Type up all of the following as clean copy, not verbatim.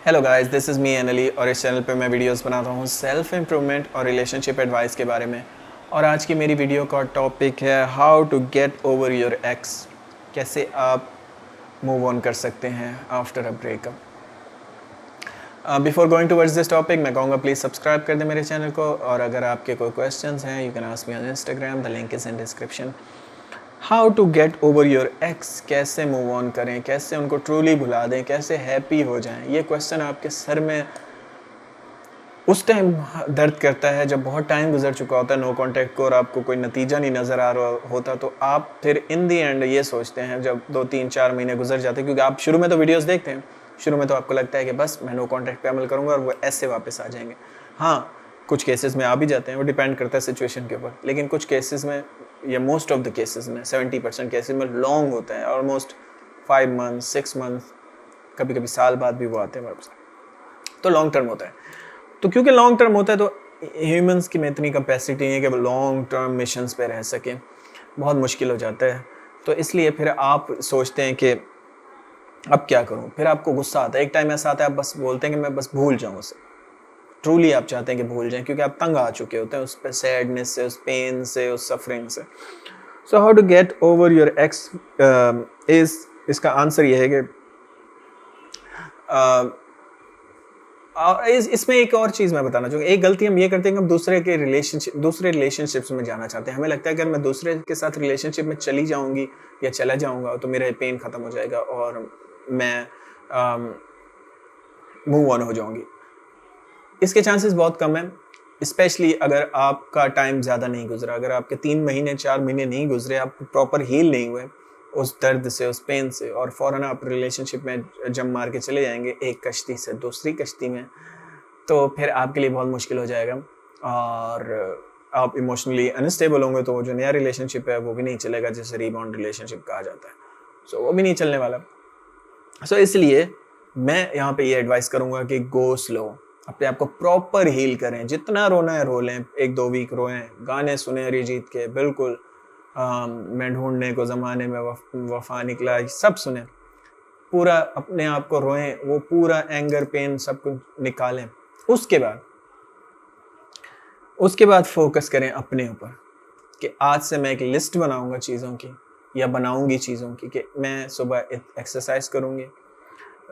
Hello guys, this is me एनली और इस चैनल पे मैं वीडियोस बनाता हूँ सेल्फ इम्प्रूवमेंट और रिलेशनशिप एडवाइस के बारे में। और आज की मेरी वीडियो का टॉपिक है how to get over your ex. कैसे आप मूव ऑन कर सकते हैं after a breakup. Before going towards this topic मैं कहूँगा प्लीज़ सब्सक्राइब कर दें मेरे चैनल को, और अगर आपके कोई क्वेश्चंस हैं you can ask me on Instagram, the link is in description. How to get over your ex, कैसे मूव ऑन करें, कैसे उनको ट्रूली भुला दें, कैसे हैप्पी हो जाएं। ये क्वेश्चन आपके सर में उस टाइम दर्द करता है जब बहुत टाइम गुजर चुका होता है नो कांटेक्ट को और आपको कोई नतीजा नहीं नज़र आ रहा होता, तो आप फिर इन दी एंड ये सोचते हैं जब 2-3-4 महीने गुजर जाते हैं, क्योंकि आप शुरू में तो वीडियोस देखते हैं, शुरू में तो आपको लगता है कि बस मैं नो कांटेक्ट पे अमल करूँगा और वो ऐसे वापस आ जाएंगे। हाँ, कुछ केसेस में आ भी जाते हैं, वो डिपेंड करता है सिचुएशन के ऊपर, लेकिन कुछ केसेस में या मोस्ट ऑफ द केसेस में 70% केसेस में लॉन्ग होता है, ऑलमोस्ट 5 मंथ 6 मंथ, कभी कभी साल बाद भी वो आते हैं वापस। तो लॉन्ग टर्म होता है। तो क्योंकि लॉन्ग टर्म होता है तो ह्यूमंस की में इतनी कैपेसिटी नहीं है कि वो लॉन्ग टर्म मिशंस पे रह सकें, बहुत मुश्किल हो जाता है। तो इसलिए फिर आप सोचते हैं कि अब क्या करूं, फिर आपको गुस्सा आता है, एक टाइम ऐसा आता है आप बस बोलते हैं कि मैं बस भूल जाऊं उसे। ट्रूली आप चाहते हैं कि भूल जाएं, क्योंकि आप तंग आ चुके होते हैं उस पर, सैडनेस से, उस पेन से, उस सफरिंग से। So how to get over your ex is, इसका आंसर ये है कि इसमें एक और चीज़ मैं बताना चाहूँगा। एक गलती हम ये करते हैं कि हम दूसरे रिलेशनशिप्स में जाना चाहते हैं। हमें लगता है कि अगर मैं दूसरे के साथ रिलेशनशिप में चली जाऊँगी या चला जाऊँगा तो मेरा पेन ख़त्म हो जाएगा और मैं मूव ऑन हो जाऊँगी। इसके चांसेस बहुत कम हैं, स्पेशली अगर आपका टाइम ज़्यादा नहीं गुजरा, अगर आपके 3 महीने 4 महीने नहीं गुजरे, आप प्रॉपर हील नहीं हुए उस दर्द से, उस पेन से, और फ़ौरन आप रिलेशनशिप में जंप मार के चले जाएंगे एक कश्ती से दूसरी कश्ती में, तो फिर आपके लिए बहुत मुश्किल हो जाएगा और आप इमोशनली अनस्टेबल होंगे, तो वो जो नया रिलेशनशिप है वो भी नहीं चलेगा, जिसे रीबाउंड रिलेशनशिप कहा जाता है। सो वो भी नहीं चलने वाला। सो इसलिए मैं यहाँ पे ये एडवाइस करूँगा कि गो स्लो, अपने आप को प्रॉपर हील करें, जितना रोना है रो लें, 1-2 वीक रोएं, गाने सुने अरिजीत के, बिल्कुल मैं ढूंढने को ज़माने में वफा निकला, सब सुने, पूरा अपने आप को रोएं, वो पूरा एंगर पेन सब कुछ निकालें। उसके बाद फोकस करें अपने ऊपर कि आज से मैं एक लिस्ट बनाऊंगा चीज़ों की, या बनाऊंगी चीज़ों की, कि मैं सुबह एक्सरसाइज करूंगी,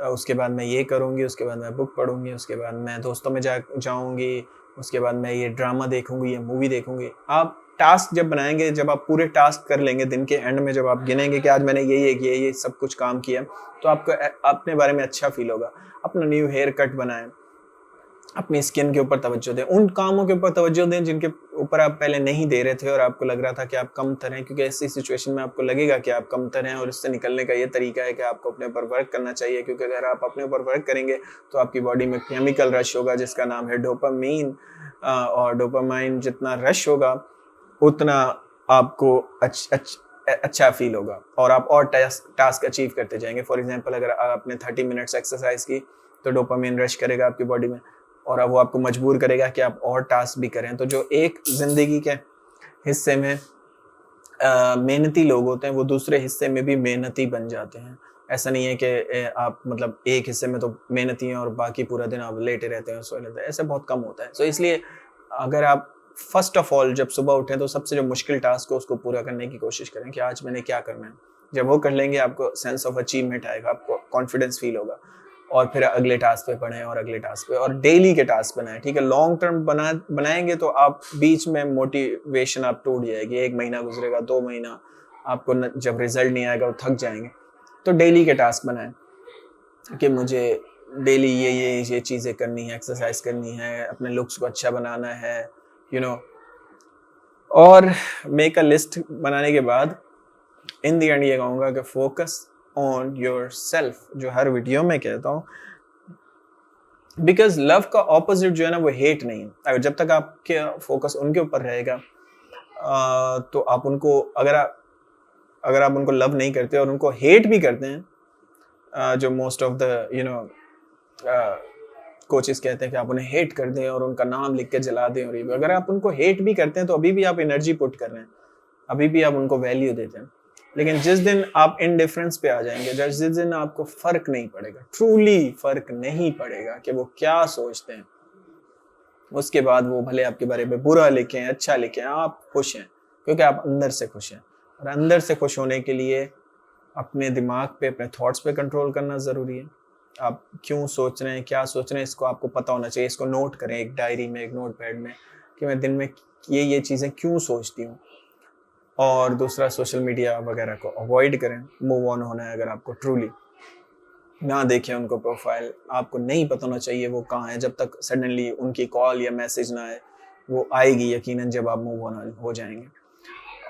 उसके बाद मैं ये करूंगी, उसके बाद मैं बुक पढ़ूंगी, उसके बाद मैं दोस्तों में जाऊंगी, उसके बाद मैं ये ड्रामा देखूंगी, ये मूवी देखूंगी। आप टास्क जब बनाएंगे, जब आप पूरे टास्क कर लेंगे दिन के एंड में, जब आप गिनेंगे कि आज मैंने ये सब कुछ काम किया, तो आपको अपने बारे में अच्छा फील होगा। अपना न्यू हेयर कट बनाएं, अपनी स्किन के ऊपर तवज्जो दें, उन कामों के ऊपर तवज्जो दें जिनके ऊपर आप पहले नहीं दे रहे थे और आपको लग रहा था कि आप कमतर हैं, क्योंकि ऐसी सिचुएशन में आपको लगेगा कि आप कमतर हैं, और इससे निकलने का ये तरीका है कि आपको अपने ऊपर वर्क करना चाहिए, क्योंकि अगर आप अपने ऊपर वर्क करेंगे तो आपकी बॉडी में केमिकल रश होगा जिसका नाम है डोपामीन, और डोपामाइन जितना रश होगा उतना आपको अच्छा फील होगा और आप और टास्क अचीव करते जाएंगे। फॉर एग्जांपल, अगर आपने 30 मिनट्स एक्सरसाइज की तो डोपामिन रश करेगा आपकी बॉडी में, और अब वो आपको मजबूर करेगा कि आप और टास्क भी करें। तो जो एक ज़िंदगी के हिस्से में मेहनती लोग होते हैं, वो दूसरे हिस्से में भी मेहनती बन जाते हैं। ऐसा नहीं है कि आप मतलब एक हिस्से में तो मेहनती हैं और बाकी पूरा दिन आप लेटे रहते हैं, सोए रहते हैं, ऐसा बहुत कम होता है। सो इसलिए अगर आप फर्स्ट ऑफ ऑल जब सुबह उठें तो सबसे जो मुश्किल टास्क हो उसको पूरा करने की कोशिश करें कि आज मैंने क्या करना है। जब वो कर लेंगे आपको सेंस ऑफ अचीवमेंट आएगा, आपको कॉन्फिडेंस फील होगा, और फिर अगले टास्क पे पढ़ें और अगले टास्क पे, और डेली के टास्क बनाएं। ठीक है, लॉन्ग टर्म बनाएंगे तो आप बीच में मोटिवेशन आप टूट जाएगी, 1 महीना गुजरेगा, 2 महीना, आपको जब रिजल्ट नहीं आएगा वो थक जाएंगे। तो डेली के टास्क बनाएं कि मुझे डेली ये चीज़ें करनी है, एक्सरसाइज करनी है, अपने लुक्स को अच्छा बनाना है, यू नो। और मेक अ लिस्ट बनाने के बाद इन दी एंड ये कहूँगा कि फोकस ऑन योर सेल्फ, जो हर वीडियो में कहता हूँ, बिकॉज लव का ऑपोजिट जो है ना वो हेट नहीं है। अगर जब तक आपके फोकस उनके ऊपर रहेगा तो आप उनको अगर आप उनको लव नहीं करते और उनको हेट भी करते हैं, जो मोस्ट ऑफ द कोचेस कहते हैं कि आप उन्हें हेट कर दें और उनका नाम लिख के जला दें, और ये अगर आप उनको हेट भी करते हैं तो अभी भी आप एनर्जी पुट कर रहे हैं, अभी भी आप उनको वैल्यू देते हैं। लेकिन जिस दिन आप इनडिफरेंस पे आ जाएंगे, जिस दिन आपको फर्क नहीं पड़ेगा, ट्रूली फर्क नहीं पड़ेगा कि वो क्या सोचते हैं, उसके बाद वो भले आपके बारे में बुरा लिखें अच्छा लिखें, आप खुश हैं क्योंकि आप अंदर से खुश हैं। और अंदर से खुश होने के लिए अपने दिमाग पे, अपने थॉट्स पे कंट्रोल करना ज़रूरी है। आप क्यों सोच रहे हैं, क्या सोच रहे हैं, इसको आपको पता होना चाहिए। इसको नोट करें एक डायरी में, एक नोट पैड में, कि मैं दिन में ये चीज़ें क्यों सोचती हूँ। और दूसरा, सोशल मीडिया वगैरह को अवॉइड करें। मूव ऑन होना है अगर आपको ट्रूली, ना देखें उनको प्रोफाइल, आपको नहीं पता होना चाहिए वो कहाँ है जब तक सडनली उनकी कॉल या मैसेज ना आए। वो आएगी यकीनन जब आप मूव ऑन हो जाएंगे।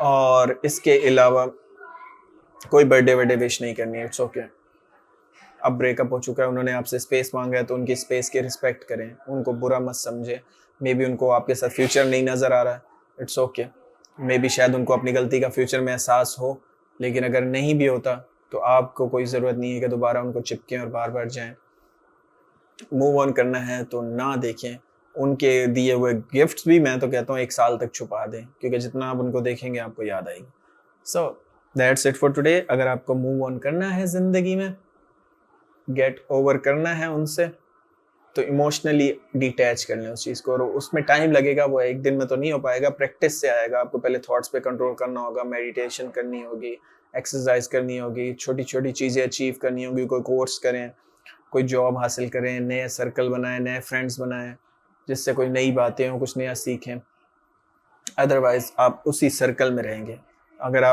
और इसके अलावा कोई बर्थडे विश नहीं करनी है, इट्स ओके। अब ब्रेकअप हो चुका है, उन्होंने आपसे स्पेस मांगा है तो उनकी स्पेस की रिस्पेक्ट करें, उनको बुरा मत समझें। मे बी उनको आपके साथ फ्यूचर नहीं नज़र आ रहा है, इट्स ओके। मे बी शायद उनको अपनी गलती का फ्यूचर में एहसास हो, लेकिन अगर नहीं भी होता तो आपको कोई ज़रूरत नहीं है कि दोबारा उनको चिपकें और बार बार जाएं। मूव ऑन करना है तो ना देखें। उनके दिए हुए गिफ्ट्स भी मैं तो कहता हूँ 1 साल तक छुपा दें, क्योंकि जितना आप उनको देखेंगे आपको याद आएगी। So that's it for today. अगर आपको मूव ऑन करना है ज़िंदगी में, गेट ओवर करना है उनसे, तो इमोशनली डिटैच कर लें उस चीज़ को। और उसमें टाइम लगेगा, वो एक दिन में तो नहीं हो पाएगा, प्रैक्टिस से आएगा। आपको पहले थॉट्स पे कंट्रोल करना होगा, मेडिटेशन करनी होगी, एक्सरसाइज करनी होगी, छोटी छोटी चीज़ें अचीव करनी होगी। कोई कोर्स करें, कोई जॉब हासिल करें, नए सर्कल बनाएं, नए फ्रेंड्स बनाएं, जिससे कोई नई बातें हों, कुछ नया सीखें। अदरवाइज आप उसी सर्कल में रहेंगे। अगर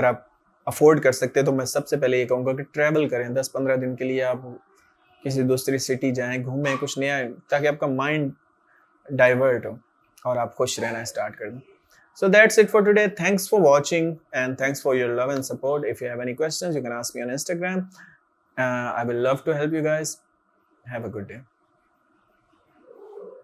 आप अफोर्ड कर सकते हैं तो मैं सबसे पहले ये कहूँगा कि ट्रैवल करें। 10-15 दिन के लिए आप किसी दूसरी सिटी जाएं, घूमें, कुछ नया, ताकि आपका माइंड डाइवर्ट हो और आप खुश रहना स्टार्ट कर दें। So that's it for today. Thanks for watching and thanks for your love and support. If you have any questions, you can ask me on Instagram. I will love to help you guys. Have a good day.